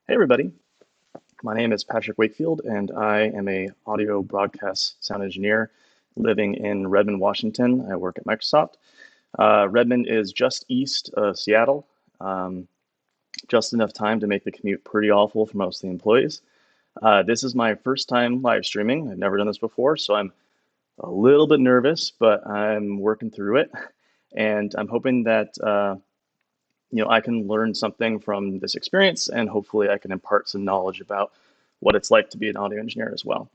Hey everybody, my name is Patrick Wakefield and I am a audio broadcast sound engineer living in Redmond, Washington. I work at Microsoft. Redmond is just east of Seattle, um, just enough time to make the commute pretty awful for most of the employees. This is my first time live streaming. I've never done this before, so I'm a little bit nervous, but I'm working through it. And I'm hoping that I can learn something from this experience, and hopefully I can impart some knowledge about what it's like to be an audio engineer as well.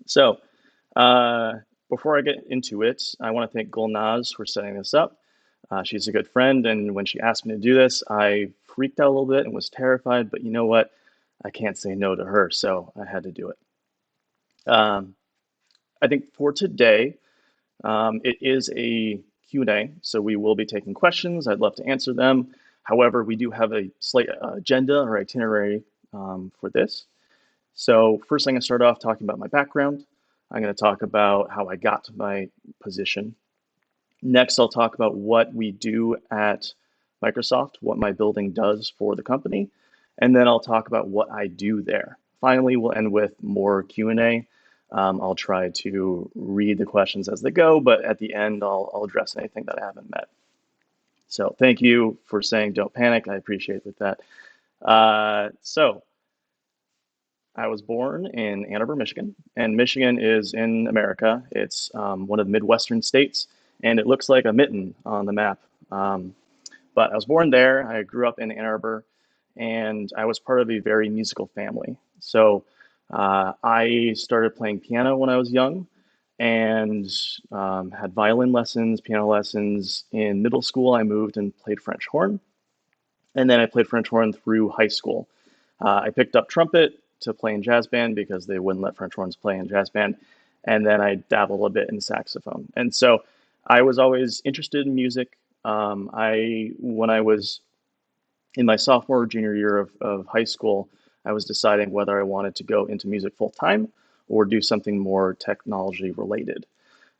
So, uh, before I get into it, I want to thank Gulnaz for setting this up. She's a good friend, and when she asked me to do this, I freaked out a little bit and was terrified, but you know what? I can't say no to her, so I had to do it. Um, I think for today, it is a Q&A, so we will be taking questions. I'd love to answer them. However, we do have a slight agenda or itinerary for this. So first, I'm going to start off talking about my background. I'm going to talk about how I got to my position. Next, I'll talk about what we do at Microsoft, what my building does for the company, and then I'll talk about what I do there. Finally, we'll end with more Q&A. I'll try to read the questions as they go, but at the end, I'll address anything that I haven't met. So thank you for saying don't panic. I appreciate that. So I was born in Ann Arbor, Michigan, and Michigan is in America. It's one of the Midwestern states, and it looks like a mitten on the map. But I was born there. I grew up in Ann Arbor, and I was part of a very musical family. So I started playing piano when I was young and had violin lessons, piano lessons. In middle school, I moved and played French horn. And then I played French horn through high school. I picked up trumpet to play in jazz band because they wouldn't let French horns play in jazz band. And then I dabbled a bit in saxophone. And so I was always interested in music. When I was in my sophomore or junior year of high school, I was deciding whether I wanted to go into music full time or do something more technology related.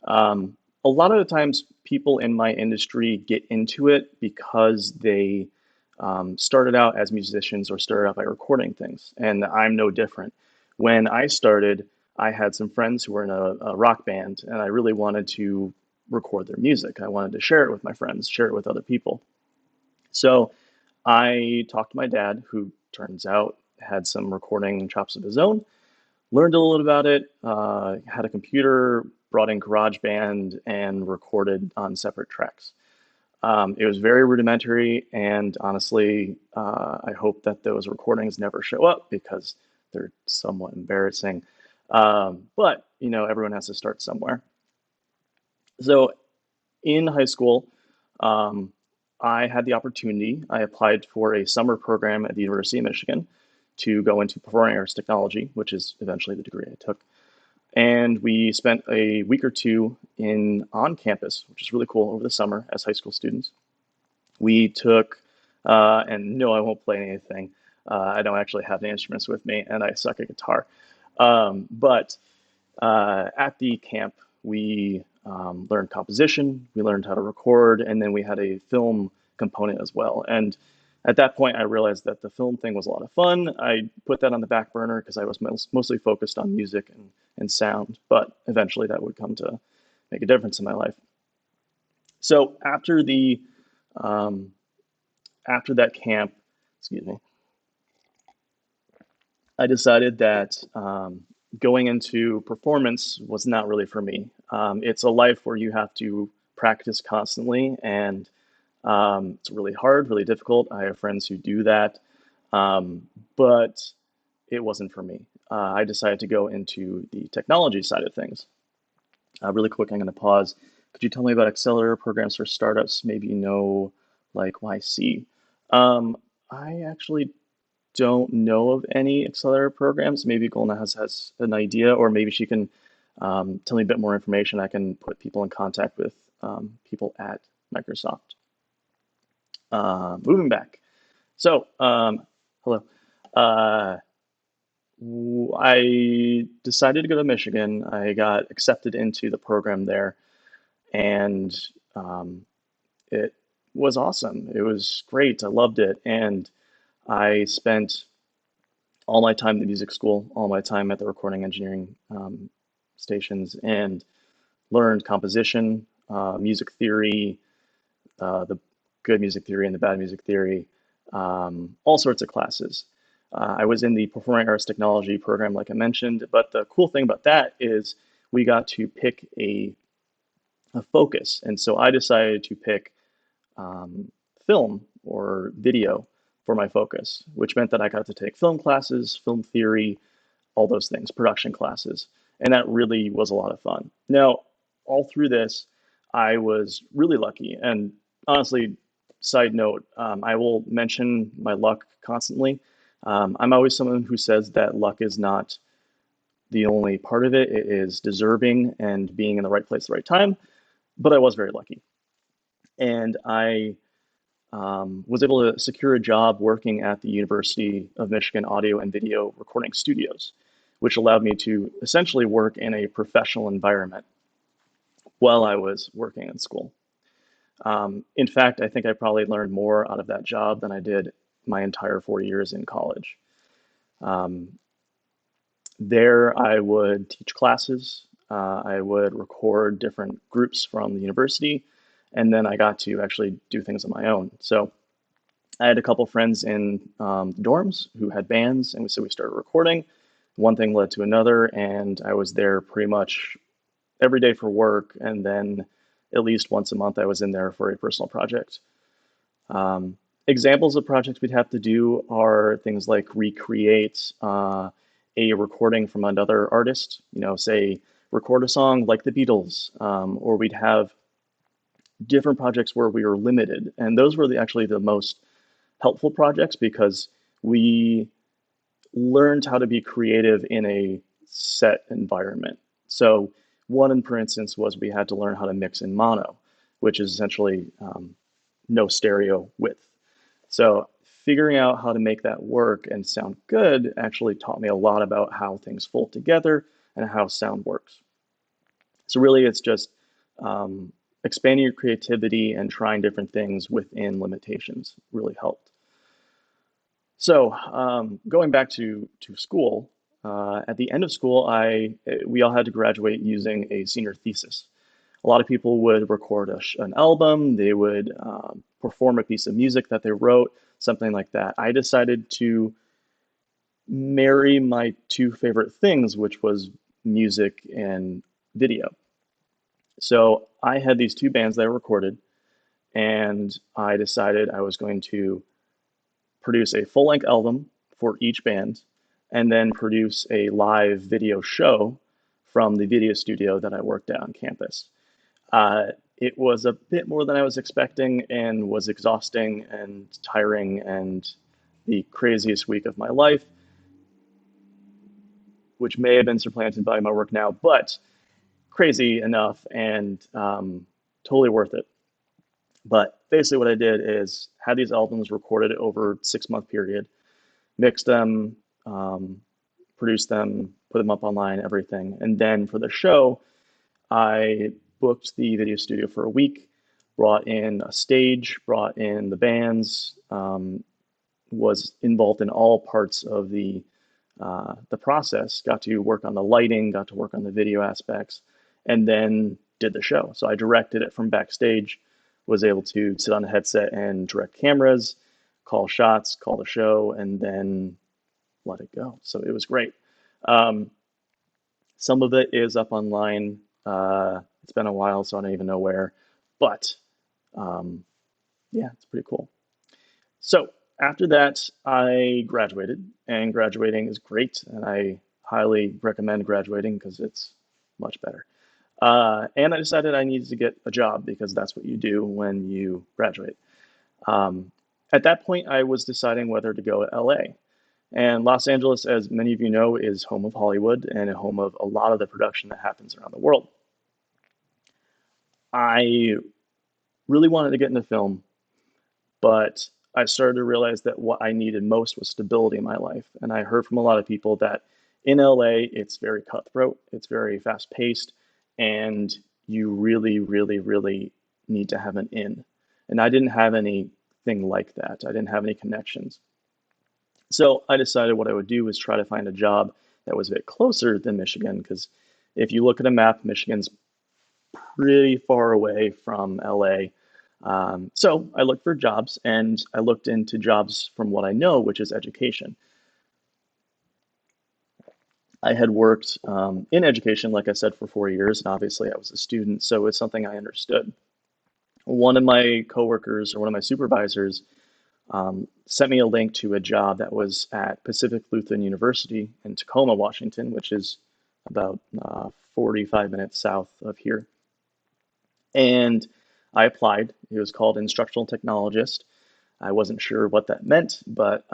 A lot of the times, people in my industry get into it because they started out as musicians or started out by recording things. And I'm no different. When I started, I had some friends who were in a rock band, and I really wanted to record their music. I wanted to share it with my friends, share it with other people. So I talked to my dad, who turns out had some recording chops of his own, learned a little about it, had a computer, brought in GarageBand, and recorded on separate tracks. It was very rudimentary, and honestly, I hope that those recordings never show up because they're somewhat embarrassing. But everyone has to start somewhere. So in high school, um, I had the opportunity. I applied for a summer program at the University of Michigan to go into performing arts technology, which is eventually the degree I took. And we spent a week or two in on campus, which is really cool over the summer as high school students. We took, and no, I won't play anything. I don't actually have the instruments with me, and I suck at guitar. But at the camp, we learned composition, we learned how to record, and then we had a film component as well. And at that point, I realized that the film thing was a lot of fun. I put that on the back burner because I was mostly focused on music and sound, but eventually that would come to make a difference in my life. So um, after that camp, excuse me, I decided that going into performance was not really for me. It's a life where you have to practice constantly, and it's really hard, really difficult. I have friends who do that, but it wasn't for me. I decided to go into the technology side of things. Really quick, I'm going to pause. Could you tell me about accelerator programs for startups? Maybe you know, like YC. I actually don't know of any accelerator programs. Maybe Golna has an idea, or maybe she can tell me a bit more information. I can put people in contact with people at Microsoft. Moving back. So, hello. Uh, I decided to go to Michigan. I got accepted into the program there, and um, it was awesome. It was great. I loved it, and I spent all my time at the music school, all my time at the recording engineering stations, and learned composition, music theory, the good music theory and the bad music theory, all sorts of classes. I was in the performing arts technology program, like I mentioned, but the cool thing about that is we got to pick a focus. And so I decided to pick film or video for my focus, which meant that I got to take film classes, film theory, all those things, production classes. And that really was a lot of fun. Now, all through this, I was really lucky. And honestly, side note, I will mention my luck constantly. I'm always someone who says that luck is not the only part of it. It is deserving and being in the right place at the right time. But I was very lucky. And I was able to secure a job working at the University of Michigan Audio and Video Recording Studios, which allowed me to essentially work in a professional environment while I was working in school. In fact, I think I probably learned more out of that job than I did my entire 4 years in college. Um, there, I would teach classes, I would record different groups from the university, and then I got to actually do things on my own. So I had a couple friends in the dorms who had bands, and so we started recording. One thing led to another, and I was there pretty much every day for work, and then at least once a month I was in there for a personal project. Examples of projects we'd have to do are things like recreate a recording from another artist, say record a song like the Beatles, or we'd have different projects where we were limited. And those were actually the most helpful projects because we learned how to be creative in a set environment. So one, for instance, was we had to learn how to mix in mono, which is essentially no stereo width. So figuring out how to make that work and sound good actually taught me a lot about how things fold together and how sound works. So really, it's just expanding your creativity and trying different things within limitations really helped. So going back to school, at the end of school, we all had to graduate using a senior thesis. A lot of people would record an album, they would perform a piece of music that they wrote, something like that. I decided to marry my two favorite things, which was music and video. So I had these two bands that I recorded, and I decided I was going to produce a full length album for each band, and then produce a live video show from the video studio that I worked at on campus. It was a bit more than I was expecting and was exhausting and tiring and the craziest week of my life, which may have been supplanted by my work now, but crazy enough and totally worth it. But basically, what I did is had these albums recorded over a 6 month period, mixed them, produced them, put them up online, everything. And then for the show, I booked the video studio for a week, brought in a stage, brought in the bands, was involved in all parts of the process, got to work on the lighting, got to work on the video aspects, and then did the show. So I directed it from backstage, was able to sit on a headset and direct cameras, call shots, call the show, and then let it go. So it was great. Some of it is up online. It's been a while, so I don't even know where, but yeah, it's pretty cool. So after that, I graduated, and graduating is great, and I highly recommend graduating because it's much better. And I decided I needed to get a job because that's what you do when you graduate. At that point, I was deciding whether to go to LA. And Los Angeles, as many of you know, is home of Hollywood and a home of a lot of the production that happens around the world. I really wanted to get into film, but I started to realize that what I needed most was stability in my life. And I heard from a lot of people that in LA, it's very cutthroat, it's very fast paced, and you really, really, really need to have an in. And I didn't have anything like that. I didn't have any connections. So I decided what I would do was try to find a job that was a bit closer than Michigan, because if you look at a map, Michigan's pretty far away from LA. So I looked for jobs and I looked into jobs from what I know, which is education. I had worked in education, like I said, for 4 years, and obviously I was a student, so it's something I understood. One of my coworkers or one of my supervisors sent me a link to a job that was at Pacific Lutheran University in Tacoma, Washington, which is about 45 minutes south of here. And I applied. It was called instructional technologist. I wasn't sure what that meant, but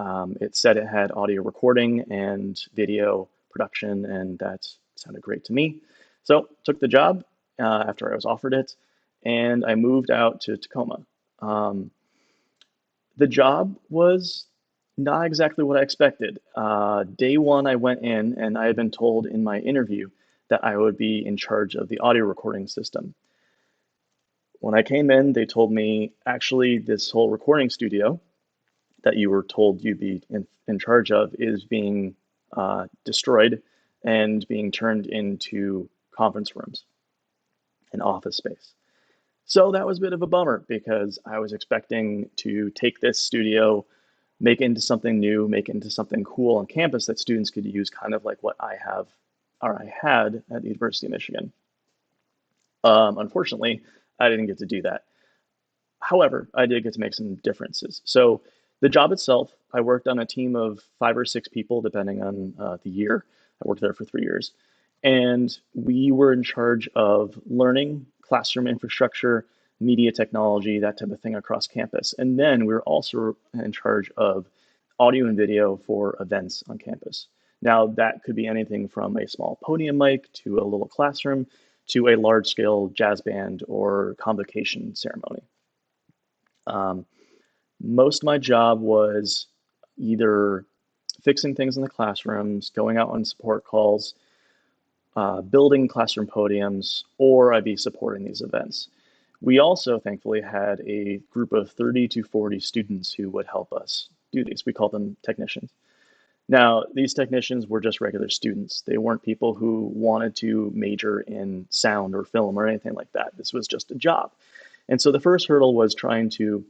it said it had audio recording and video production, and that sounded great to me. So took the job after I was offered it, and I moved out to Tacoma. Um, the job was not exactly what I expected. Day one, I went in, and I had been told in my interview that I would be in charge of the audio recording system. When I came in, they told me actually, this whole recording studio that you were told you'd be in charge of is being destroyed and being turned into conference rooms and office space. So that was a bit of a bummer because I was expecting to take this studio, make it into something new, make it into something cool on campus that students could use, kind of like what I have or I had at the University of Michigan. Unfortunately, I didn't get to do that. However, I did get to make some differences. So the job itself, I worked on a team of 5 or 6 people, depending on the year. I worked there for 3 years. And we were in charge of learning, classroom infrastructure, media technology, that type of thing across campus. And then we were also in charge of audio and video for events on campus. Now, that could be anything from a small podium mic to a little classroom to a large scale jazz band or convocation ceremony. Um, most of my job was either fixing things in the classrooms, going out on support calls, building classroom podiums, or I'd be supporting these events. We also thankfully had a group of 30 to 40 students who would help us do these. We call them technicians. Now, these technicians were just regular students. They weren't people who wanted to major in sound or film or anything like that. This was just a job. And so the first hurdle was trying to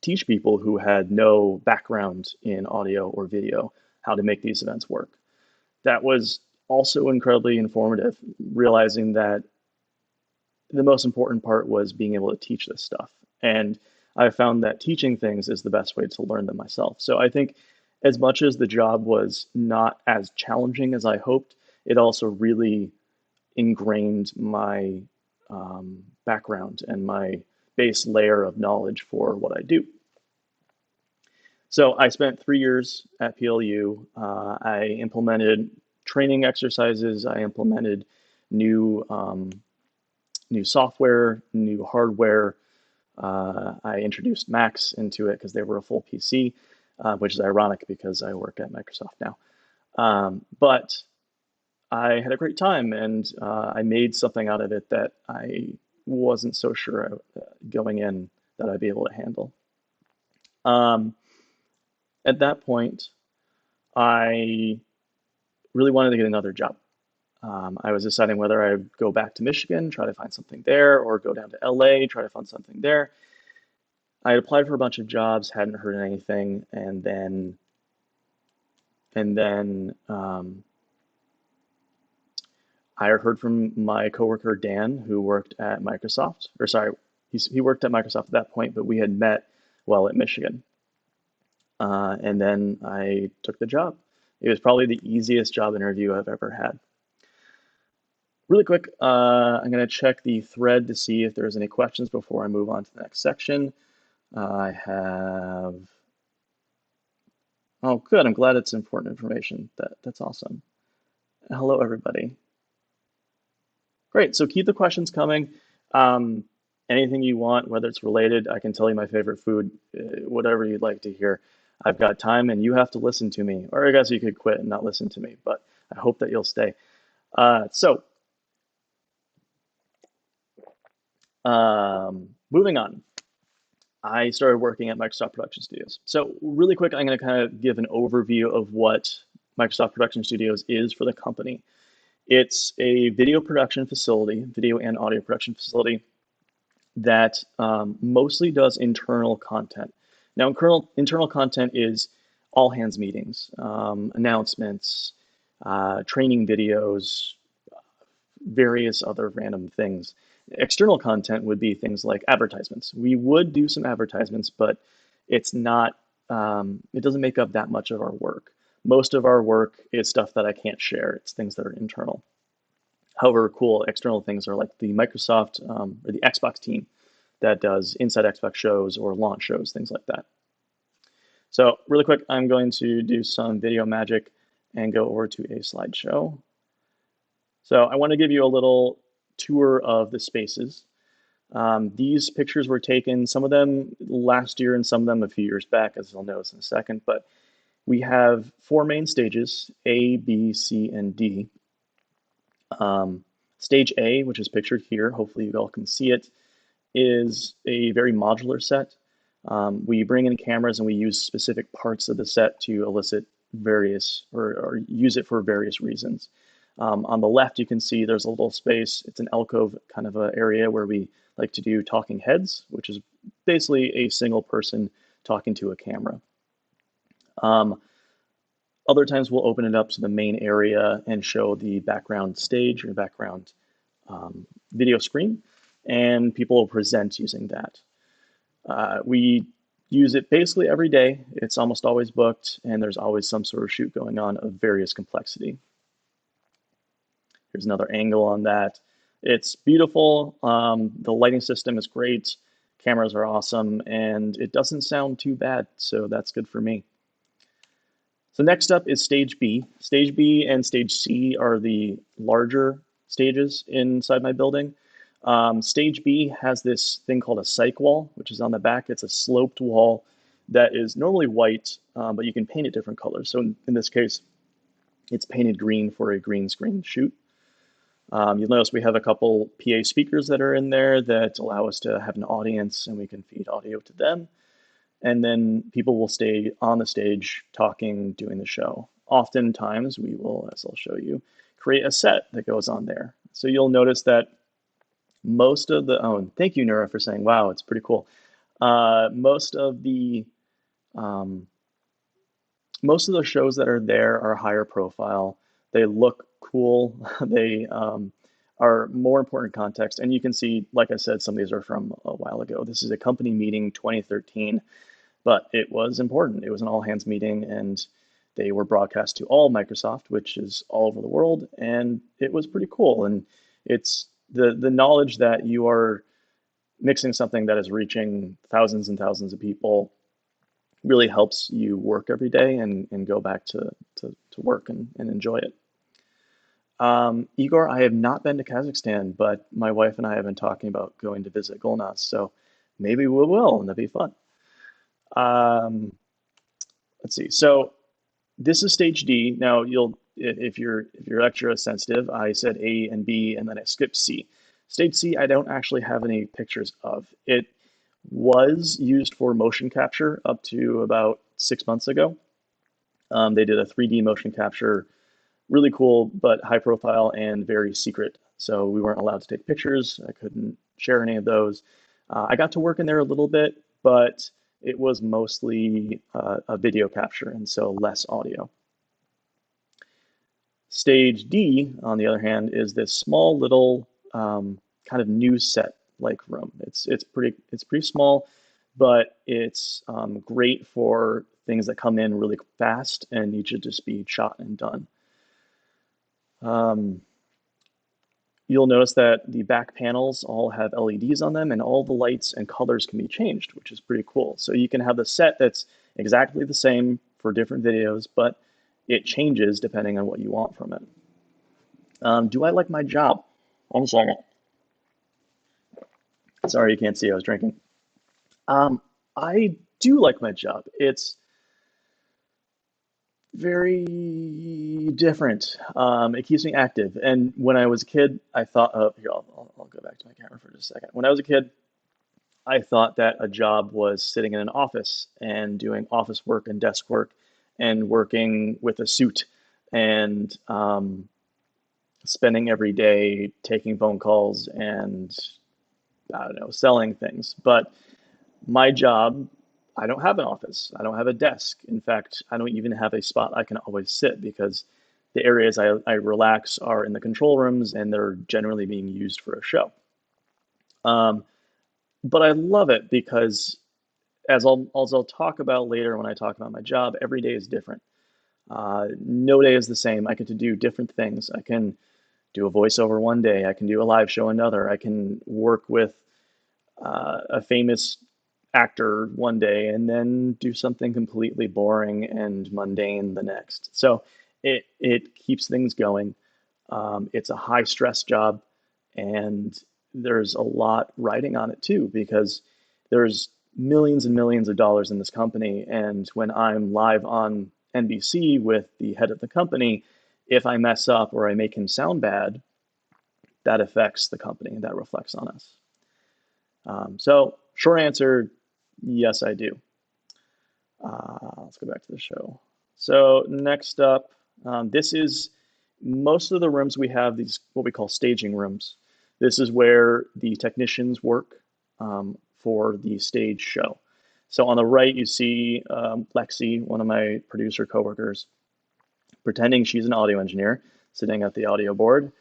teach people who had no background in audio or video how to make these events work. That was also incredibly informative, realizing that the most important part was being able to teach this stuff. And I found that teaching things is the best way to learn them myself. So I think as much as the job was not as challenging as I hoped, it also really ingrained my background and my base layer of knowledge for what I do. So I spent 3 years at PLU. I implemented training exercises. I implemented new new software, new hardware. I introduced Macs into it because they were a full PC, which is ironic because I work at Microsoft now. But I had a great time, and I made something out of it that I wasn't so sure going in that I'd be able to handle. Um, at that point, I really wanted to get another job. I was deciding whether I'd go back to Michigan, try to find something there, or go down to LA, try to find something there. I had applied for a bunch of jobs, hadn't heard anything, and then I heard from my coworker Dan, who worked at Microsoft, or sorry, he worked at Microsoft at that point, but we had met while at Michigan. And then I took the job. It was probably the easiest job interview I've ever had. Really quick, I'm going to check the thread to see if there's any questions before I move on to the next section. I have, oh, good. I'm glad it's important information. That's awesome. Hello, everybody. Great. So keep the questions coming. Um, Anything you want, whether it's related, I can tell you my favorite food, whatever you'd like to hear. I've got time, and you have to listen to me. Or I guess you could quit and not listen to me, but I hope that you'll stay. So moving on. I started working at Microsoft Production Studios. So really quick, I'm going to kind of give an overview of what Microsoft Production Studios is for the company. It's a video production facility, video and audio production facility that mostly does internal content. Now, internal content is all hands meetings, announcements, training videos, various other random things. External content would be things like advertisements. We would do some advertisements, but it's not, it doesn't make up that much of our work. Most of our work is stuff that I can't share. It's things that are internal. However, cool external things are like the Microsoft or the Xbox team that does inside Xbox shows or launch shows, things like that. So really quick, I'm going to do some video magic and go over to a slideshow. So I want to give you a little tour of the spaces. These pictures were taken, some of them last year and some of them a few years back, as you'll notice in a second, but we have 4 main stages, A, B, C, and D. Stage A, which is pictured here, hopefully you all can see it, is a very modular set. We bring in cameras and we use specific parts of the set to elicit various, or use it for various reasons. On the left, you can see there's a little space. It's an alcove kind of an area where we like to do talking heads, which is basically a single person talking to a camera. Other times we'll open it up to the main area and show the background stage or background video screen, and people will present using that. We use it basically every day. It's almost always booked, and there's always some sort of shoot going on of various complexity. Here's another angle on that. It's beautiful. The lighting system is great. Cameras are awesome, and it doesn't sound too bad, so that's good for me. So next up is stage B. Stage B and stage C are the larger stages inside my building. Stage B has this thing called a cyc wall, which is on the back. It's a sloped wall that is normally white, but you can paint it different colors. So in this case, it's painted green for a green screen shoot. You'll notice we have a couple PA speakers that are in there that allow us to have an audience and we can feed audio to them. And then people will stay on the stage talking, doing the show. Oftentimes we will, as I'll show you, create a set that goes on there. So you'll notice that most of the, oh, and thank you, Nura, for saying, wow, it's pretty cool. Most of the shows that are there are higher profile. They look cool. They are more important context. And you can see, like I said, some of these are from a while ago. This is a company meeting 2013, but it was important. It was an all hands meeting and they were broadcast to all Microsoft, which is all over the world. And it was pretty cool. And it's the knowledge that you are mixing something that is reaching thousands and thousands of people really helps you work every day and go back to work and enjoy it. Igor, I have not been to Kazakhstan, but my wife and I have been talking about going to visit Golnaz, so maybe we will, and that'd be fun. Let's see. So this is stage D. Now if you're extra sensitive, I said A and B, and then I skipped C. Stage C, I don't actually have any pictures of. It was used for motion capture up to about 6 months ago. They did a 3D motion capture, really cool, but high profile and very secret. So we weren't allowed to take pictures. I couldn't share any of those. I got to work in there a little bit, but it was mostly a video capture, and so less audio. Stage D, on the other hand, is this small little kind of news set like room. It's pretty small, but it's great for things that come in really fast and need to just be shot and done. You'll notice that the back panels all have LEDs on them and all the lights and colors can be changed, which is pretty cool. So you can have the set that's exactly the same for different videos, but it changes depending on what you want from it. Do I like my job? One second. Sorry, you can't see, I was drinking. I do like my job. It's very different. It keeps me active. And when I was a kid, I thought of, here, I'll go back to my camera for just a second. When I was a kid, I thought that a job was sitting in an office and doing office work and desk work and working with a suit and spending every day taking phone calls and I don't know, selling things. But my job, I don't have an office. I don't have a desk. In fact, I don't even have a spot I can always sit because the areas I relax are in the control rooms and they're generally being used for a show. Um, but I love it because as I'll talk about later when I talk about my job, every day is different. No day is the same. I get to do different things. I can do a voiceover one day. I can do a live show another. I can work with a famous actor one day and then do something completely boring and mundane the next. So it keeps things going. It's a high stress job, and there's a lot riding on it too because there's millions and millions of dollars in this company. And when I'm live on NBC with the head of the company, if I mess up or I make him sound bad, that affects the company and that reflects on us. So, short answer, yes, I do. Let's go back to the show. So, next up, this is most of the rooms we have, these what we call staging rooms. This is where the technicians work for the stage show. So, on the right, you see Lexi, one of my producer coworkers, pretending she's an audio engineer, sitting at the audio board.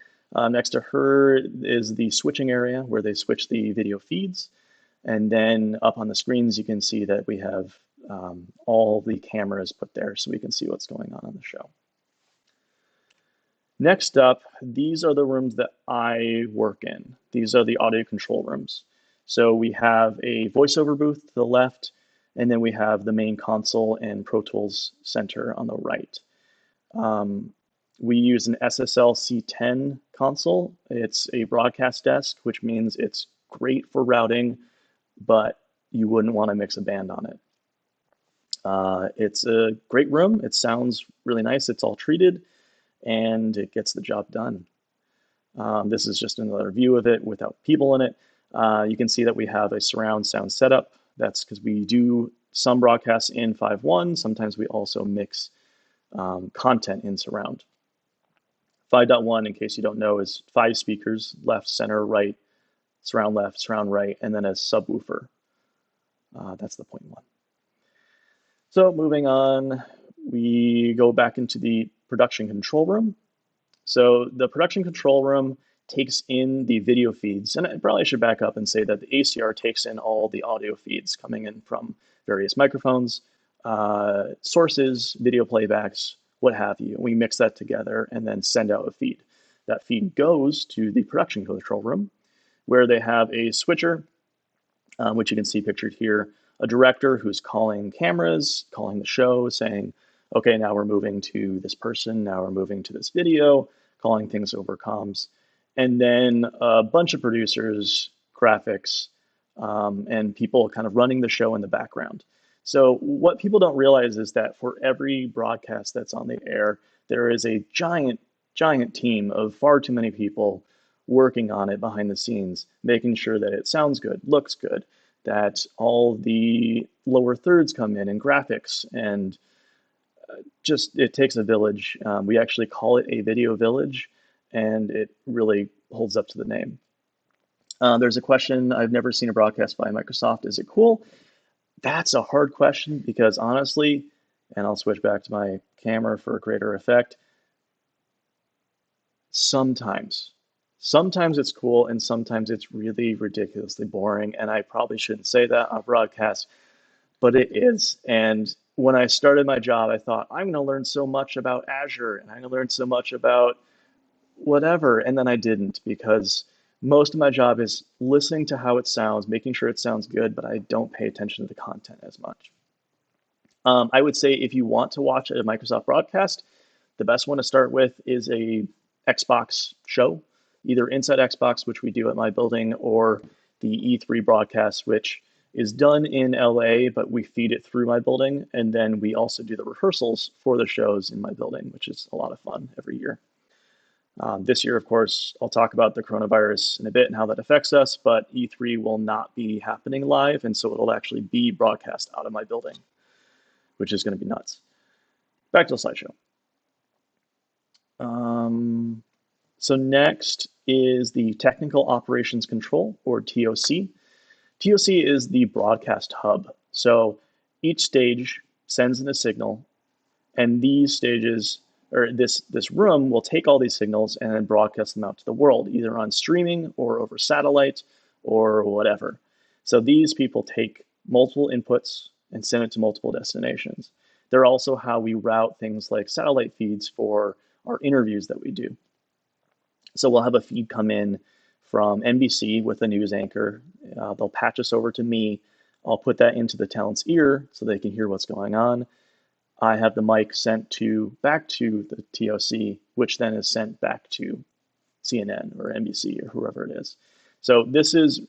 Next to her is the switching area where they switch the video feeds. And then up on the screens, you can see that we have all the cameras put there so we can see what's going on the show. Next up, these are the rooms that I work in. These are the audio control rooms. So we have a voiceover booth to the left, and then we have the main console and Pro Tools center on the right. We use an SSL C10 console. It's a broadcast desk, which means it's great for routing, but you wouldn't want to mix a band on it. It's a great room. It sounds really nice. It's all treated, and it gets the job done. This is just another view of it without people in it. You can see that we have a surround sound setup. That's because we do some broadcasts in 5.1. Sometimes we also mix content in surround. 5.1, in case you don't know, is 5 speakers, left, center, right, surround left, surround right, and then a subwoofer. That's the 0.1. So moving on, we go back into the production control room. So the production control room takes in the video feeds, and I probably should back up and say that the ACR takes in all the audio feeds coming in from various microphones, sources, video playbacks, what have you. We mix that together and then send out a feed. That feed goes to the production control room where they have a switcher, which you can see pictured here, a director who's calling cameras, calling the show, saying, okay, now we're moving to this person, now we're moving to this video, calling things over comms. And then a bunch of producers, graphics, and people kind of running the show in the background. So what people don't realize is that for every broadcast that's on the air, there is a giant, giant team of far too many people working on it behind the scenes, making sure that it sounds good, looks good, that all the lower thirds come in and graphics, and just it takes a village. We actually call it a video village, and it really holds up to the name. There's a question, I've never seen a broadcast by Microsoft. Is it cool? That's a hard question because honestly, and I'll switch back to my camera for a greater effect, sometimes it's cool and sometimes it's really ridiculously boring, and I probably shouldn't say that on broadcast, but it is. And when I started my job, I thought, I'm going to learn so much about Azure and I'm going to learn so much about whatever, and then I didn't because most of my job is listening to how it sounds, making sure it sounds good, but I don't pay attention to the content as much. I would say if you want to watch a Microsoft broadcast, the best one to start with is a Xbox show, either Inside Xbox, which we do at my building, or the E3 broadcast, which is done in LA, but we feed it through my building. And then we also do the rehearsals for the shows in my building, which is a lot of fun every year. This year, of course, I'll talk about the coronavirus in a bit and how that affects us, but E3 will not be happening live, and so it'll actually be broadcast out of my building, which is going to be nuts. Back to the slideshow. So next is the Technical Operations Control, or TOC. TOC is the broadcast hub. So each stage sends in a signal, and these stages, or this room, will take all these signals and then broadcast them out to the world, either on streaming or over satellite or whatever. So these people take multiple inputs and send it to multiple destinations. They're also how we route things like satellite feeds for our interviews that we do. So we'll have a feed come in from NBC with a news anchor. They'll patch us over to me. I'll put that into the talent's ear so they can hear what's going on. I have the mic sent back to the TOC, which then is sent back to CNN or NBC or whoever it is. So this is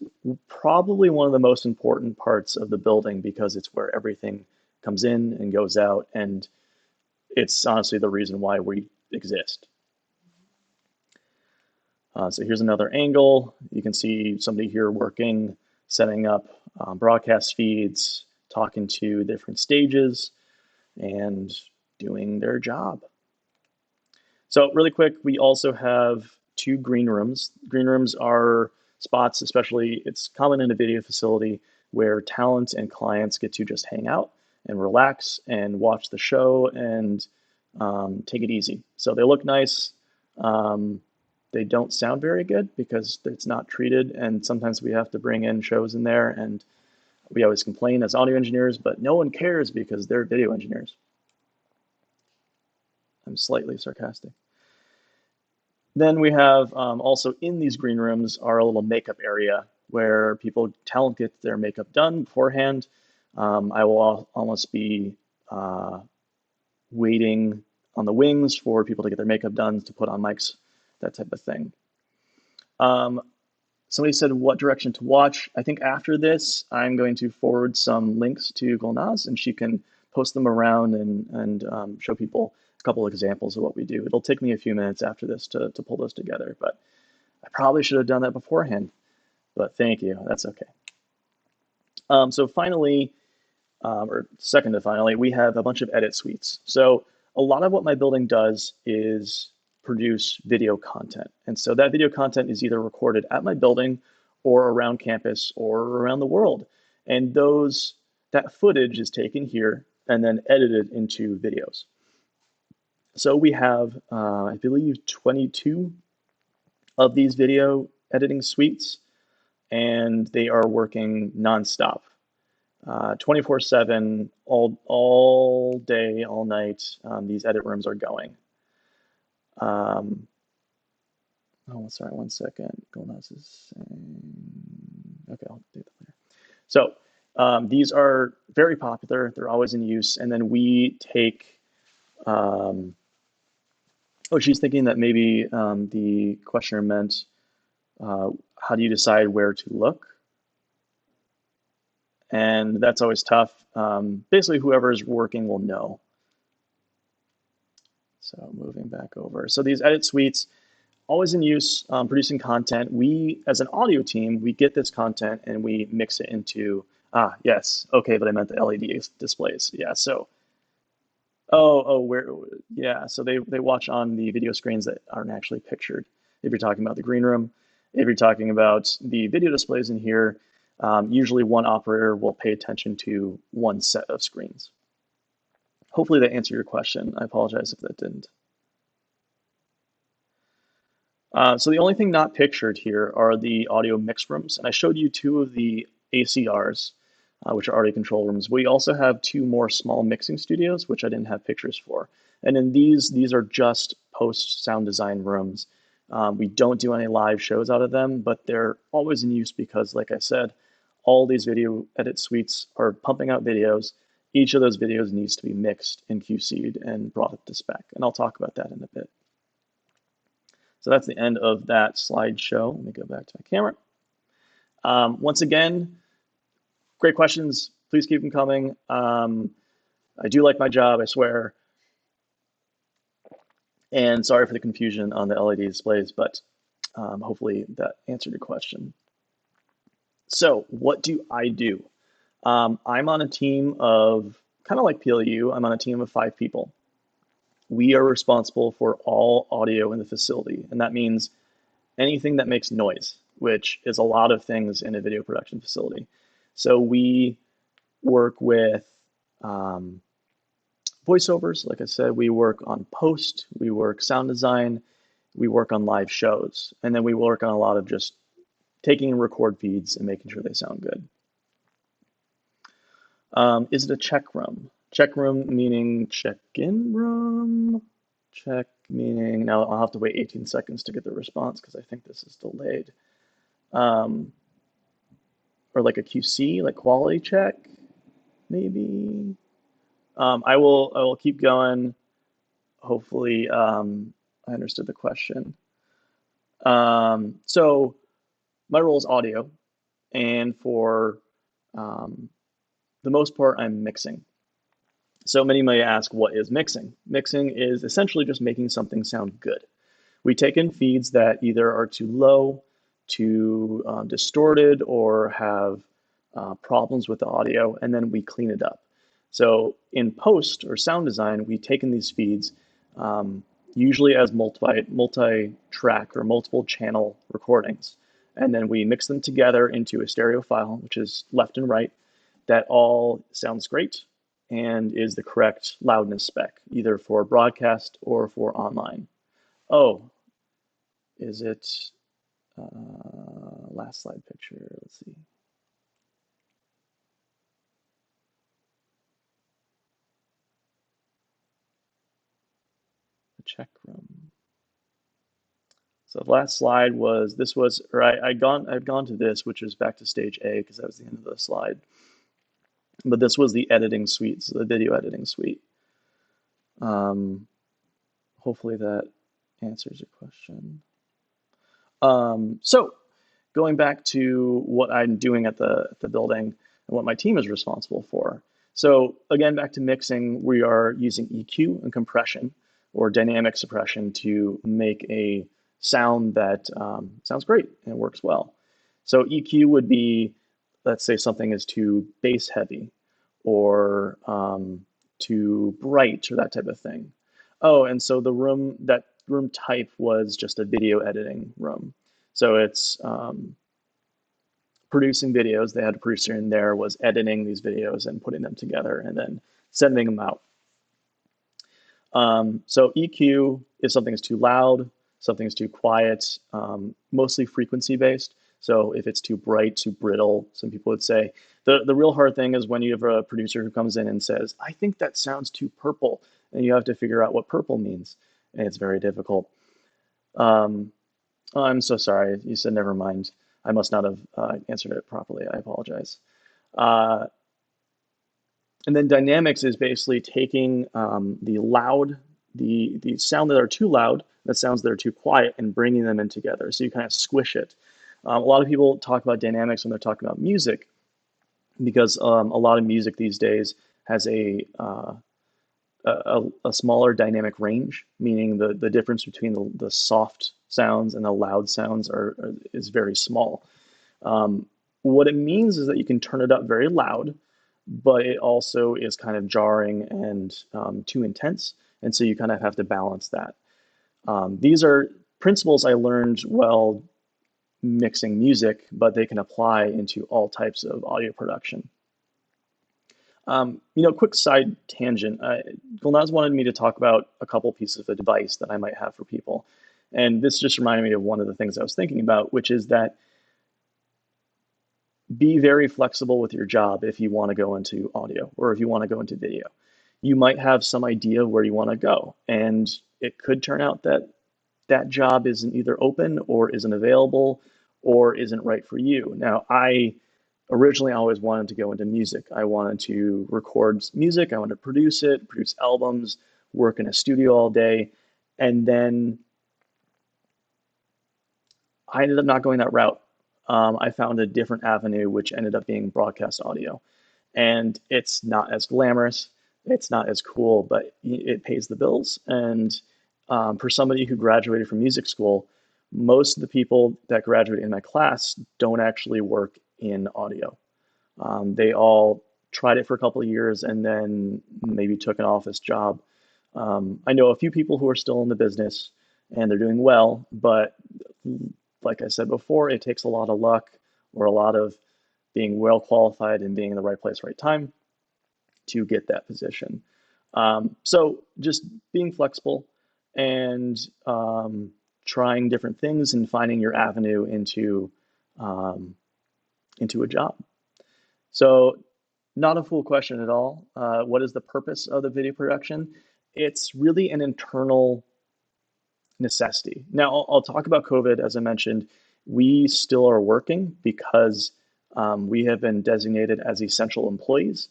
probably one of the most important parts of the building because it's where everything comes in and goes out, and it's honestly the reason why we exist. So here's another angle. You can see somebody here working, setting up broadcast feeds, talking to different stages, and doing their job. So really quick, we also have 2 green rooms. Green rooms are spots, especially it's common in a video facility, where talent and clients get to just hang out and relax and watch the show and take it easy. So they look nice. They don't sound very good because it's not treated, and sometimes we have to bring in shows in there, and we always complain as audio engineers, but no one cares because they're video engineers. I'm slightly sarcastic. Then we have also in these green rooms our little makeup area where talent get their makeup done beforehand. I will almost be waiting on the wings for people to get their makeup done, to put on mics, that type of thing. Somebody said what direction to watch. I think after this, I'm going to forward some links to Gulnaz, and she can post them around and show people a couple of examples of what we do. It'll take me a few minutes after this to pull those together, but I probably should have done that beforehand, but thank you. That's okay. So finally, or second to finally, we have a bunch of edit suites. So a lot of what my building does is produce video content. And so that video content is either recorded at my building or around campus or around the world. And that footage is taken here and then edited into videos. So we have, I believe, 22 of these video editing suites, and they are working nonstop. 24/7, all day, all night, these edit rooms are going. Sorry, 1 second. Gulnaz is saying, okay, I'll do that later. So these are very popular. They're always in use. And then we take, she's thinking that maybe the questioner meant, how do you decide where to look? And that's always tough. Basically, whoever is working will know. So moving back over. So these edit suites, always in use, producing content. We, as an audio team, we get this content and we mix it into, yes, okay, but I meant the LED displays. Yeah, so, so they watch on the video screens that aren't actually pictured. If you're talking about the green room, if you're talking about the video displays in here, usually one operator will pay attention to one set of screens. Hopefully that answered your question. I apologize if that didn't. So the only thing not pictured here are the audio mix rooms. And I showed you 2 of the ACRs, which are audio control rooms. We also have 2 more small mixing studios, which I didn't have pictures for. And in these are just post sound design rooms. We don't do any live shows out of them, but they're always in use because, like I said, all these video edit suites are pumping out videos. Each of those videos needs to be mixed and QC'd and brought up to spec. And I'll talk about that in a bit. So that's the end of that slideshow. Let me go back to my camera. Once again, great questions. Please keep them coming. I do like my job, I swear. And sorry for the confusion on the LED displays, but hopefully that answered your question. So, what do I do? I'm on a team of kind of like PLU. I'm on a team of 5 people. We are responsible for all audio in the facility, and that means anything that makes noise, which is a lot of things in a video production facility. So we work with um, voiceovers. Like I said, we work on post, we work sound design, we work on live shows, and then we work on a lot of just taking and record feeds and making sure they sound good. Is it a check room? Check room meaning check-in room? Check meaning, now I'll have to wait 18 seconds to get the response because I think this is delayed. Um, or like a QC, like quality check, maybe. I will keep going. Hopefully, I understood the question. So my role is audio, and for um, the most part, I'm mixing. So many may ask, what is mixing? Mixing is essentially just making something sound good. We take in feeds that either are too low, too distorted, or have problems with the audio, and then we clean it up. So in post or sound design, we take in these feeds, um, usually as multi-track or multiple channel recordings, and then we mix them together into a stereo file, which is left and right, that all sounds great and is the correct loudness spec, either for broadcast or for online. Oh, is it last slide picture? Let's see. The check room. So the last slide was this was, or I've gone to this, which is back to stage A because that was the end of the slide. But this was the editing suite, so the video editing suite. Hopefully that answers your question. So going back to what I'm doing at the building and what my team is responsible for. So again, back to mixing, we are using EQ and compression or dynamic suppression to make a sound that sounds great and works well. So EQ would be, let's say something is too bass heavy or too bright or that type of thing. Oh, and so that room type was just a video editing room. So it's producing videos. They had a producer in there was editing these videos and putting them together and then sending them out. So EQ is something that's too loud, something is too quiet, mostly frequency based. So if it's too bright, too brittle, some people would say. The real hard thing is when you have a producer who comes in and says, I think that sounds too purple, and you have to figure out what purple means, and it's very difficult. Um, oh, I'm so sorry. You said never mind. I must not have answered it properly. I apologize. Uh, and then dynamics is basically taking the sound that are too loud, the sounds that are too quiet, and bringing them in together. So you kind of squish it. A lot of people talk about dynamics when they're talking about music, because a lot of music these days has a smaller dynamic range, meaning the difference between the soft sounds and the loud sounds is very small. What it means is that you can turn it up very loud, but it also is kind of jarring and too intense. And so you kind of have to balance that. These are principles I learned while mixing music, but they can apply into all types of audio production. Quick side tangent. Gulnaz wanted me to talk about a couple pieces of advice that I might have for people. And this just reminded me of one of the things I was thinking about, which is that be very flexible with your job if you want to go into audio or if you want to go into video. You might have some idea where you want to go, and it could turn out that that job isn't either open or isn't available or isn't right for you. Now, I originally always wanted to go into music. I wanted to record music, I wanted to produce it, produce albums, work in a studio all day, and then I ended up not going that route. I found a different avenue, which ended up being broadcast audio. And it's not as glamorous, it's not as cool, but it pays the bills. And For somebody who graduated from music school, most of the people that graduate in my class don't actually work in audio. They all tried it for a couple of years and then maybe took an office job. I know a few people who are still in the business and they're doing well, but like I said before, it takes a lot of luck or a lot of being well qualified and being in the right place, right time to get that position. So just being flexible and trying different things and finding your avenue um, into a job. So not a full question at all. What is the purpose of the video production? It's really an internal necessity. Now, I'll talk about COVID. As I mentioned, we still are working because we have been designated as essential employees.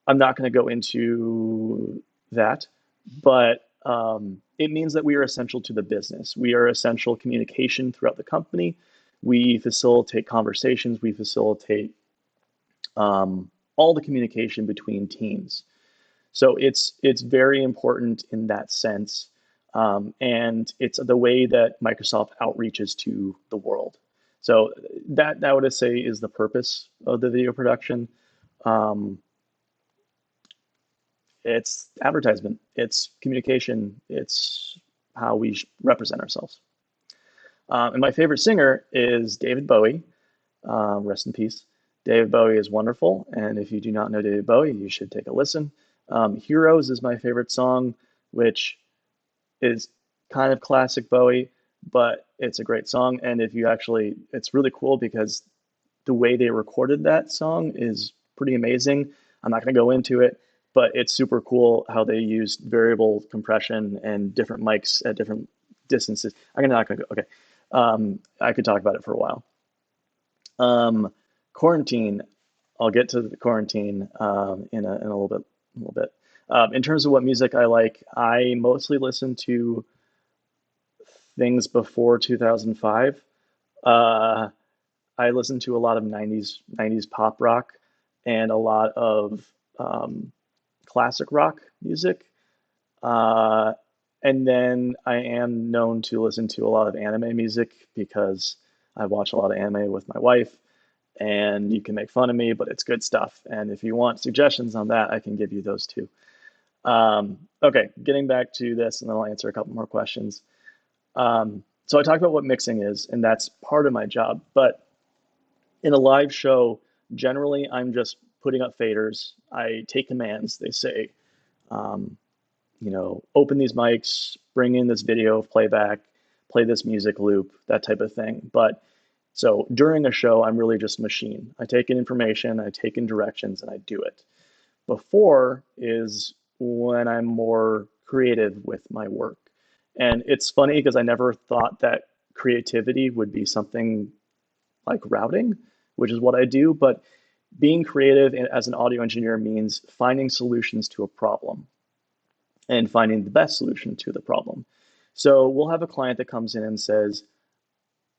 I'm not going to go into that, but it means that we are essential to the business. We are essential communication throughout the company. We facilitate conversations. We facilitate all the communication between teams. So it's very important in that sense, and it's the way that Microsoft outreaches to the world. So that I would say is the purpose of the video production. Um, it's advertisement, it's communication, it's how we represent ourselves. And my favorite singer is David Bowie. Rest in peace. David Bowie is wonderful, and if you do not know David Bowie, you should take a listen. Heroes is my favorite song, which is kind of classic Bowie, but it's a great song. And if you actually, it's really cool because the way they recorded that song is pretty amazing. I'm not going to go into it, but it's super cool how they used variable compression and different mics at different distances. I'm not going to go. Okay. I could talk about it for a while. Quarantine. I'll get to the quarantine in a little bit. A little bit. In terms of what music I like, I mostly listen to things before 2005. Uh, I listen to a lot of 90s pop rock and a lot of classic rock music. Uh, and then I am known to listen to a lot of anime music because I watch a lot of anime with my wife, and you can make fun of me, but it's good stuff. And if you want suggestions on that, I can give you those too. Okay, getting back to this, and then I'll answer a couple more questions. So I talked about what mixing is, and that's part of my job. But in a live show, generally, I'm just putting up faders. I take commands. They say, um, open these mics, bring in this video of playback, play this music loop, that type of thing. But so during a show, I'm really just a machine. I take in information, I take in directions, and I do it. Before is when I'm more creative with my work. And it's funny because I never thought that creativity would be something like routing, which is what I do. But being creative as an audio engineer means finding solutions to a problem and finding the best solution to the problem. So we'll have a client that comes in and says,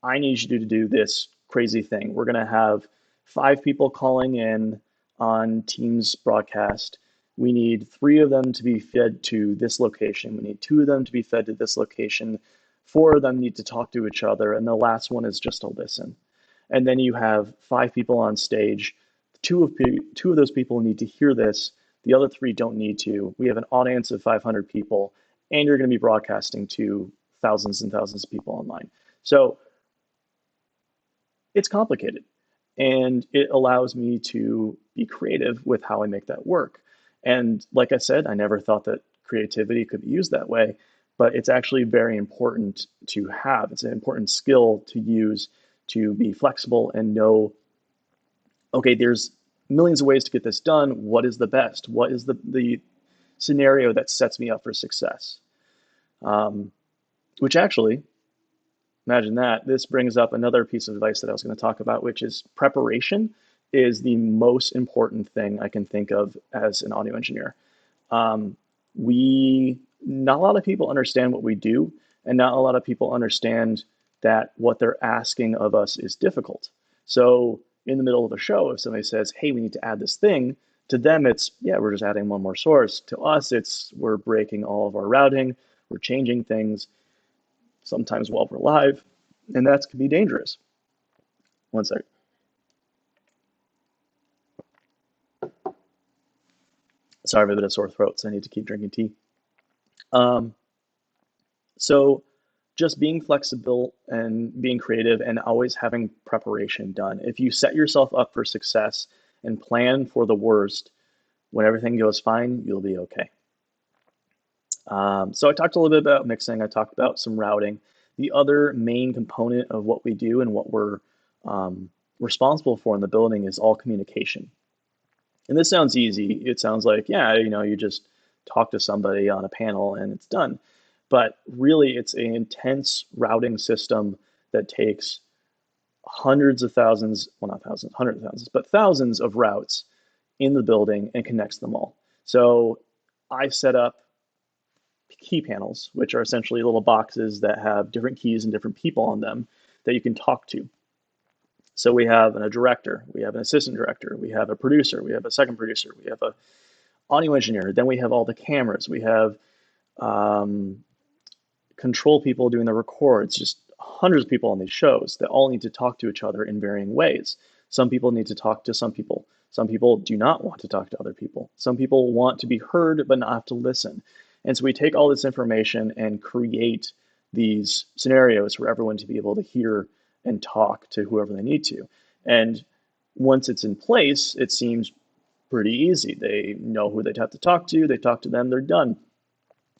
I need you to do this crazy thing. We're going to have 5 people calling in on Teams broadcast. We need 3 of them to be fed to this location. We need 2 of them to be fed to this location. 4 of them need to talk to each other. And the last one is just to listen. And then you have 5 people on stage. Two of those people need to hear this. The other 3 don't need to. We have an audience of 500 people, and you're going to be broadcasting to thousands and thousands of people online. So it's complicated, and it allows me to be creative with how I make that work. And like I said, I never thought that creativity could be used that way, but it's actually very important to have. It's an important skill to use to be flexible and know, okay, there's millions of ways to get this done. What is the best? What is the scenario that sets me up for success? Which actually, imagine that. This brings up another piece of advice that I was going to talk about, which is preparation is the most important thing I can think of as an audio engineer. Not a lot of people understand what we do, and not a lot of people understand that what they're asking of us is difficult. So in the middle of a show, if somebody says, hey, we need to add this thing, To them, it's, yeah, we're just adding one more source. To us, it's we're breaking all of our routing, we're changing things, sometimes while we're live, and that can be dangerous. One sec. Sorry, I have a bit of sore throat, so I need to keep drinking tea. Um, so just being flexible and being creative and always having preparation done. If you set yourself up for success and plan for the worst, when everything goes fine, you'll be okay. So I talked a little bit about mixing. I talked about some routing. The other main component of what we do and what we're responsible for in the building is all communication. And this sounds easy. It sounds like, yeah, you just talk to somebody on a panel and it's done. But really, it's an intense routing system that takes hundreds of thousands, well, not thousands, hundreds of thousands, but thousands of routes in the building and connects them all. So I set up key panels, which are essentially little boxes that have different keys and different people on them that you can talk to. So we have a director, we have an assistant director, we have a producer, we have a second producer, we have a audio engineer, then we have all the cameras, we have um, control people doing the records, just hundreds of people on these shows that all need to talk to each other in varying ways. Some people need to talk to some people. Some people do not want to talk to other people. Some people want to be heard but not have to listen. And so we take all this information and create these scenarios for everyone to be able to hear and talk to whoever they need to. And once it's in place, it seems pretty easy. They know who they have to talk to, they talk to them, they're done.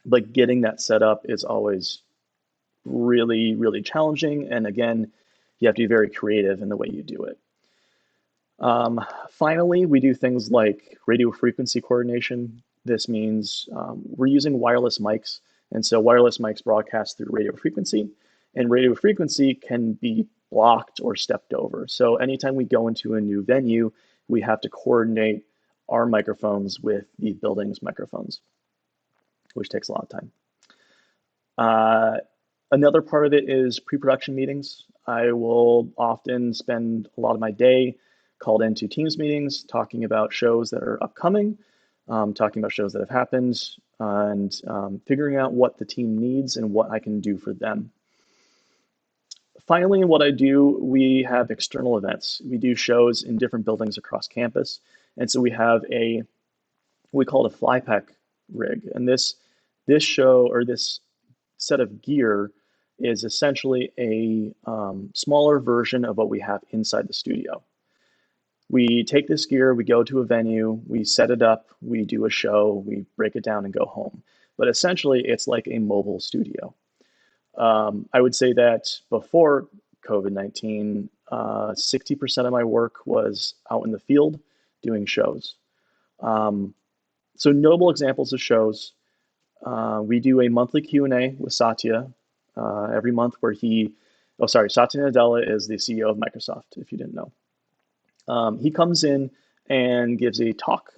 But getting that set up is always really, really challenging. And again, you have to be very creative in the way you do it. Finally, we do things like radio frequency coordination. This means we're using wireless mics. And so wireless mics broadcast through radio frequency, and radio frequency can be blocked or stepped over. So anytime we go into a new venue, we have to coordinate our microphones with the building's microphones, which takes a lot of time. Another part of it is pre-production meetings. I will often spend a lot of my day called into Teams meetings, talking about shows that are upcoming, talking about shows that have happened, and figuring out what the team needs and what I can do for them. Finally, what I do, we have external events. We do shows in different buildings across campus. And so we have we call it a fly pack rig. And this show, or this set of gear, is essentially a smaller version of what we have inside the studio. We take this gear, we go to a venue, we set it up, we do a show, we break it down and go home. But essentially, it's like a mobile studio. I would say that before COVID-19, 60% of my work was out in the field doing shows. So notable examples of shows. We do a monthly Q&A with Satya every month where Satya Nadella is the CEO of Microsoft, if you didn't know. He comes in and gives a talk,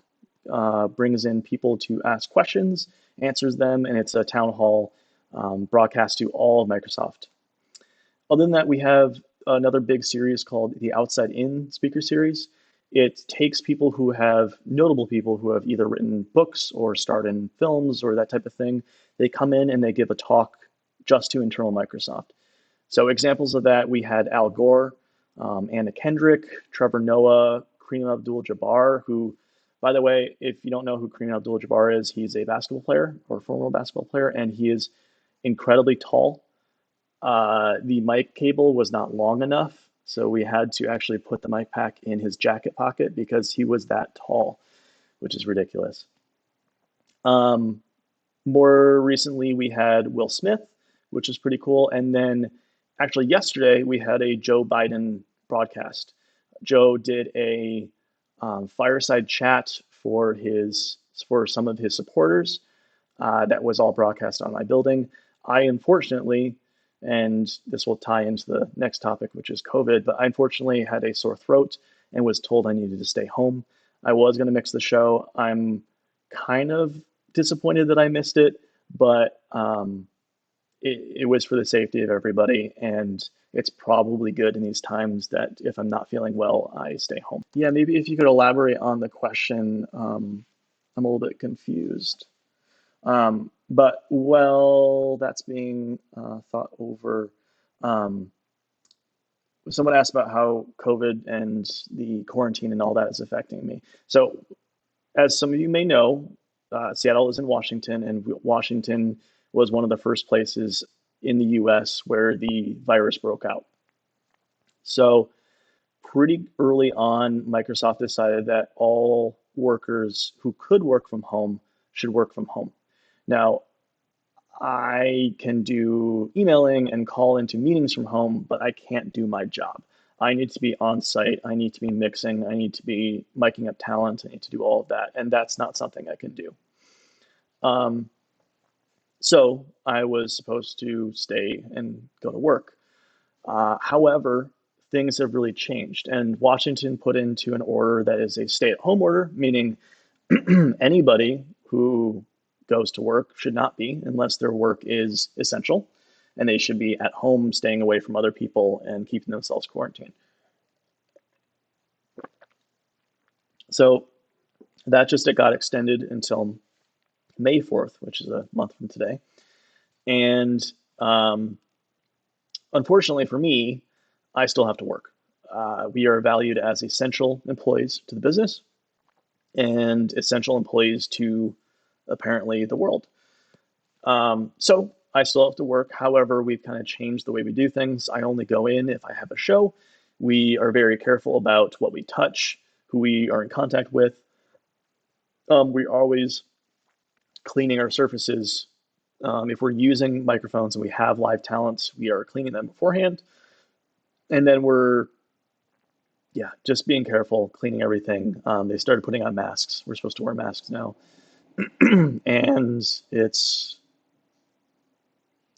brings in people to ask questions, answers them, and it's a town hall broadcast to all of Microsoft. Other than that, we have another big series called the Outside In Speaker Series. It takes notable people who have either written books or starred in films or that type of thing. They come in and they give a talk just to internal Microsoft. So examples of that, we had Al Gore, Anna Kendrick, Trevor Noah, Kareem Abdul-Jabbar, who, by the way, if you don't know who Kareem Abdul-Jabbar is, he's a basketball player or former basketball player, and he is incredibly tall. The mic cable was not long enough, so we had to actually put the mic pack in his jacket pocket because he was that tall, which is ridiculous. More recently, we had Will Smith, which is pretty cool. And then actually yesterday, we had a Joe Biden broadcast. Joe did a fireside chat for some of his supporters that was all broadcast on my building. I unfortunately, and this will tie into the next topic, which is COVID, but I unfortunately had a sore throat and was told I needed to stay home. I was going to mix the show. I'm kind of disappointed that I missed it, but it was for the safety of everybody, and it's probably good in these times that if I'm not feeling well, I stay home. Yeah, maybe if you could elaborate on the question, I'm a little bit confused. But while that's being thought over, um, someone asked about how COVID and the quarantine and all that is affecting me. So, as some of you may know, Seattle is in Washington, and Washington was one of the first places in the US where the virus broke out. So, pretty early on, Microsoft decided that all workers who could work from home should work from home. Now, I can do emailing and call into meetings from home, but I can't do my job. I need to be on site. I need to be mixing. I need to be miking up talent. I need to do all of that. And that's not something I can do. Um, so I was supposed to stay and go to work. However, things have really changed. And Washington put into an order that is a stay at home order, meaning anybody who goes to work should not be unless their work is essential, and they should be at home staying away from other people and keeping themselves quarantined. So that just it got extended until May 4th, which is a month from today. And um, unfortunately for me, I still have to work. We are valued as essential employees to the business and essential employees to apparently the world. So I still have to work. However, we've kind of changed the way we do things. I only go in if I have a show. We are very careful about what we touch, who we are in contact with. We're always cleaning our surfaces. If we're using microphones and we have live talents, we are cleaning them beforehand. And then we're, yeah, just being careful, cleaning everything. They started putting on masks. We're supposed to wear masks now. And it's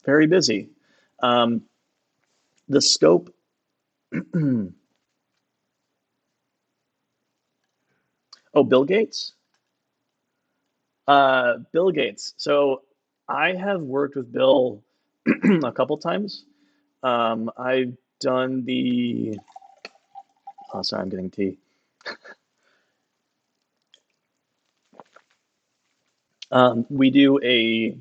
very busy. Um, the scope, oh, Bill Gates? Bill Gates. So I have worked with Bill a couple times. I've done the, oh, sorry, I'm getting tea. We do a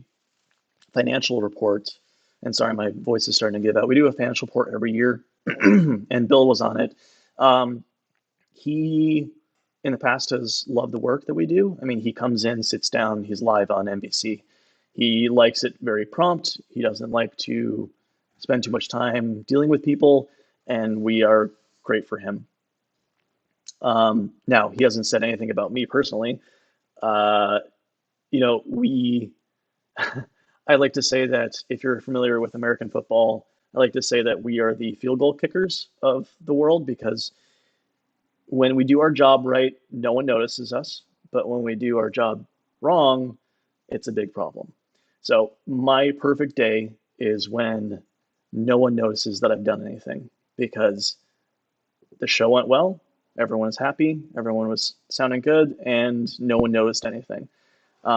financial report, and sorry, my voice is starting to give out. We do a financial report every year, and Bill was on it. Um, he, in the past, has loved the work that we do. I mean, he comes in, sits down, he's live on NBC. He likes it very prompt. He doesn't like to spend too much time dealing with people, and we are great for him. Now, he hasn't said anything about me personally. Uh, we I like to say that if you're familiar with American football, I like to say that we are the field goal kickers of the world because when we do our job right, no one notices us. But when we do our job wrong, it's a big problem. So my perfect day is when no one notices that I've done anything because the show went well, everyone was happy, everyone was sounding good, and no one noticed anything.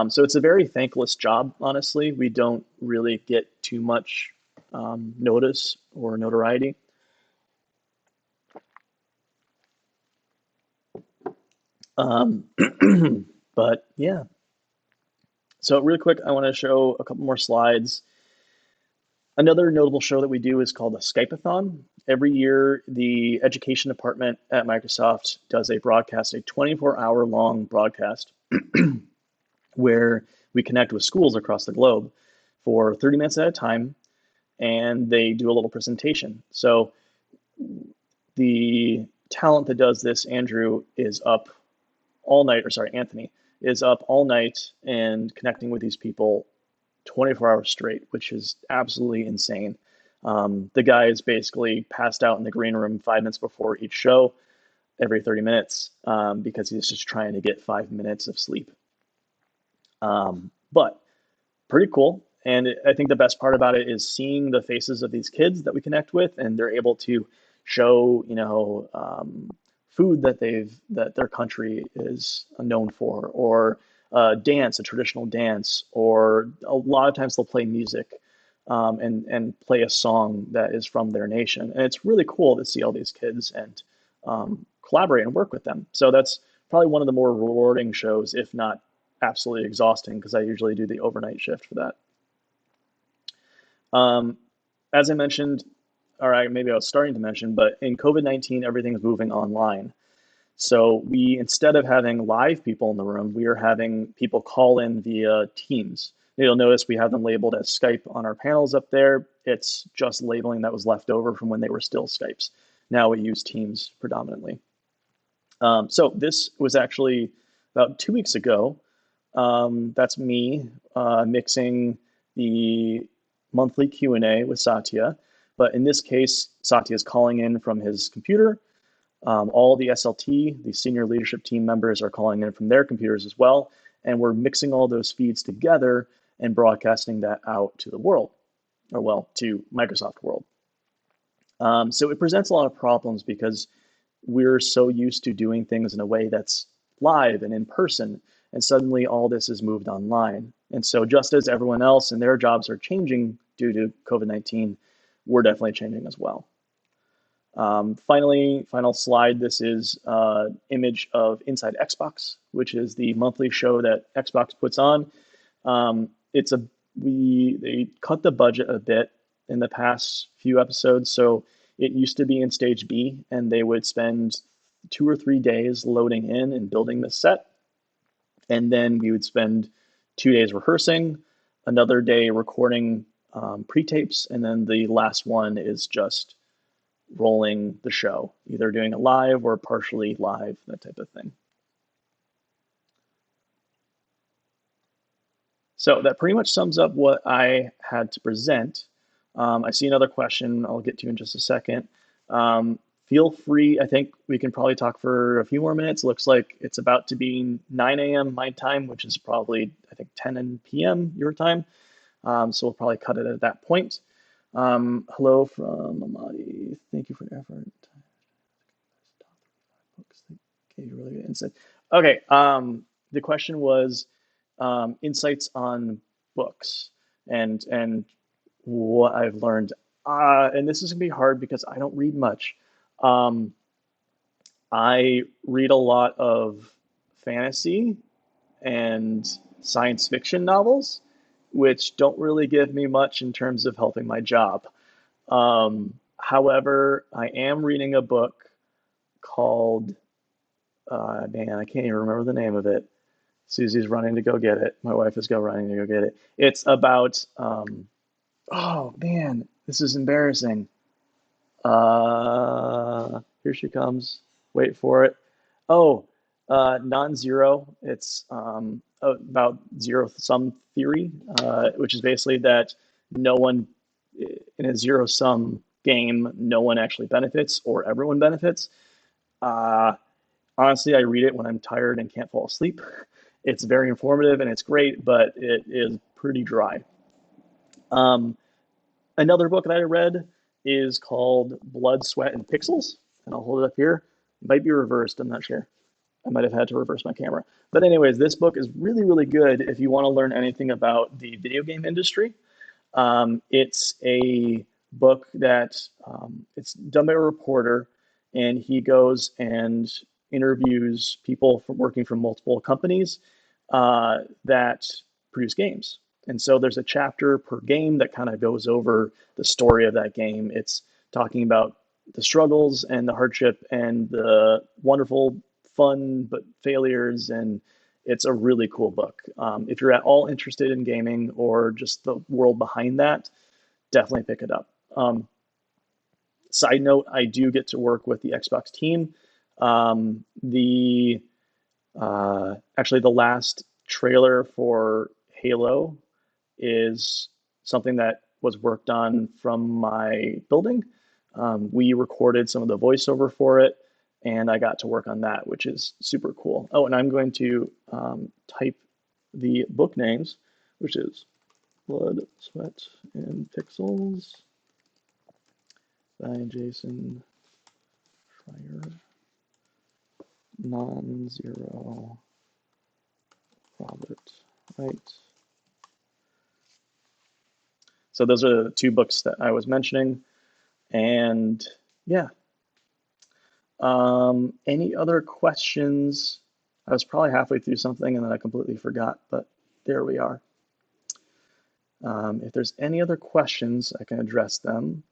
So it's a very thankless job, honestly. We don't really get too much notice or notoriety. Um, but yeah, so real quick, I want to show a couple more slides. Another notable show that we do is called the Skype-a-thon. Every year, the education department at Microsoft does a broadcast, a 24-hour long broadcast where we connect with schools across the globe for 30 minutes at a time, and they do a little presentation. So the talent that does this, Andrew, is up all night, or sorry, Anthony, is up all night and connecting with these people 24 hours straight, which is absolutely insane. The guy is basically passed out in the green room 5 minutes before each show every 30 minutes because he's just trying to get 5 minutes of sleep. But pretty cool. And I think the best part about it is seeing the faces of these kids that we connect with, and they're able to show, food that their country is known for, or dance, a traditional dance, or a lot of times they'll play music. and play a song that is from their nation. And it's really cool to see all these kids and collaborate and work with them. So that's probably one of the more rewarding shows, if not absolutely exhausting, because I usually do the overnight shift for that. Um, as I mentioned, or maybe I was starting to mention, but in COVID-19, everything's moving online. So we, instead of having live people in the room, we are having people call in via Teams. You'll notice we have them labeled as Skype on our panels up there. It's just labeling that was left over from when they were still Skypes. Now we use Teams predominantly. So this was actually about 2 weeks ago. That's me mixing the monthly Q&A with Satya. But in this case, Satya is calling in from his computer. All the SLT, the senior leadership team members, are calling in from their computers as well. And we're mixing all those feeds together and broadcasting that out to the world, or well, to Microsoft World. So it presents a lot of problems because we're so used to doing things in a way that's live and in person, and suddenly all this is moved online. And so just as everyone else and their jobs are changing due to COVID-19, we're definitely changing as well. Final slide. This is image of Inside Xbox, which is the monthly show that Xbox puts on. They cut the budget a bit in the past few episodes. So it used to be in stage B, and they would spend 2 or 3 days loading in and building the set. And then we would spend 2 days rehearsing, another day recording pre-tapes, and then the last one is just rolling the show, either doing it live or partially live, that type of thing. So that pretty much sums up what I had to present. I see another question I'll get to in just a second. Feel free, I think we can probably talk for a few more minutes. Looks like it's about to be 9 a.m. my time, which is probably, I think, 10 p.m. your time. So we'll probably cut it at that point. Hello from Almaty. Thank you for your effort. Okay, really good insight. Okay, the question was insights on books and what I've learned. And this is gonna be hard because I don't read much. Um, I read a lot of fantasy and science fiction novels, which don't really give me much in terms of helping my job. However, I am reading a book called, man, I can't even remember the name of it. Susie's running to go get it. My wife is running to go get it. It's about, oh man, this is embarrassing. Here she comes. Wait for it. Oh, non-zero. It's about zero-sum theory, which is basically that no one, in a zero-sum game, no one actually benefits or everyone benefits. Uh, Honestly, I read it when I'm tired and can't fall asleep. It's very informative and it's great, but it is pretty dry. Um, Another book that I read is called Blood, Sweat, and Pixels, and I'll hold it up here. It might be reversed, I'm not sure. I might have had to reverse my camera. But anyways, this book is really, really good if you want to learn anything about the video game industry. It's a book that it's done by a reporter, and he goes and interviews people from working for multiple companies that produce games. And so there's a chapter per game that kind of goes over the story of that game. It's talking about the struggles and the hardship and the wonderful fun but failures, and it's a really cool book. If you're at all interested in gaming or just the world behind that, definitely pick it up. Side note, I do get to work with the Xbox team. The Actually, the last trailer for Halo is something that was worked on from my building. We recorded some of the voiceover for it, and I got to work on that, which is super cool. Oh, and I'm going to type the book names, which is Blood, Sweat, and Pixels by Jason Schreier. Non-zero Robert, right? So those are the two books that I was mentioning. And yeah, any other questions? I was probably halfway through something and then I completely forgot, but there we are. If there's any other questions, I can address them.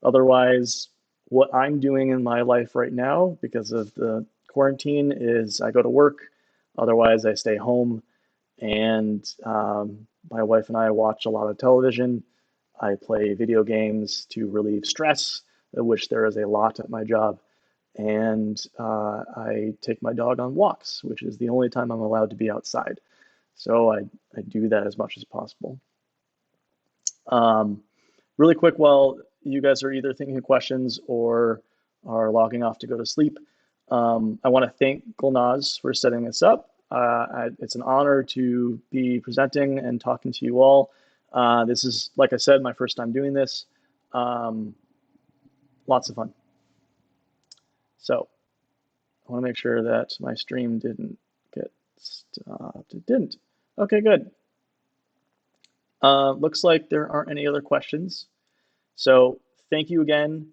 Otherwise, what I'm doing in my life right now because of the quarantine is I go to work. Otherwise, I stay home and my wife and I watch a lot of television. I play video games to relieve stress, of which there is a lot at my job. And I take my dog on walks, which is the only time I'm allowed to be outside. So I do that as much as possible. Um, Really quick, while you guys are either thinking of questions or are logging off to go to sleep, I want to thank Gulnaz for setting this up. It's an honor to be presenting and talking to you all. This is, like I said, my first time doing this. Um, Lots of fun. So I want to make sure that my stream didn't get stopped. It didn't. Okay, good. Looks like there aren't any other questions. So thank you again.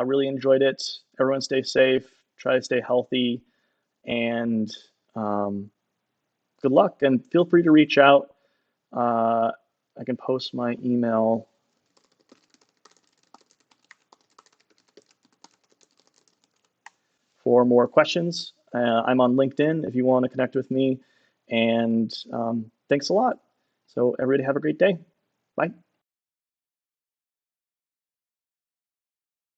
Really enjoyed it. Everyone stay safe, try to stay healthy, and um, good luck. And feel free to reach out. I can post my email for more questions. I'm on LinkedIn if you want to connect with me. And thanks a lot. So everybody have a great day. Bye.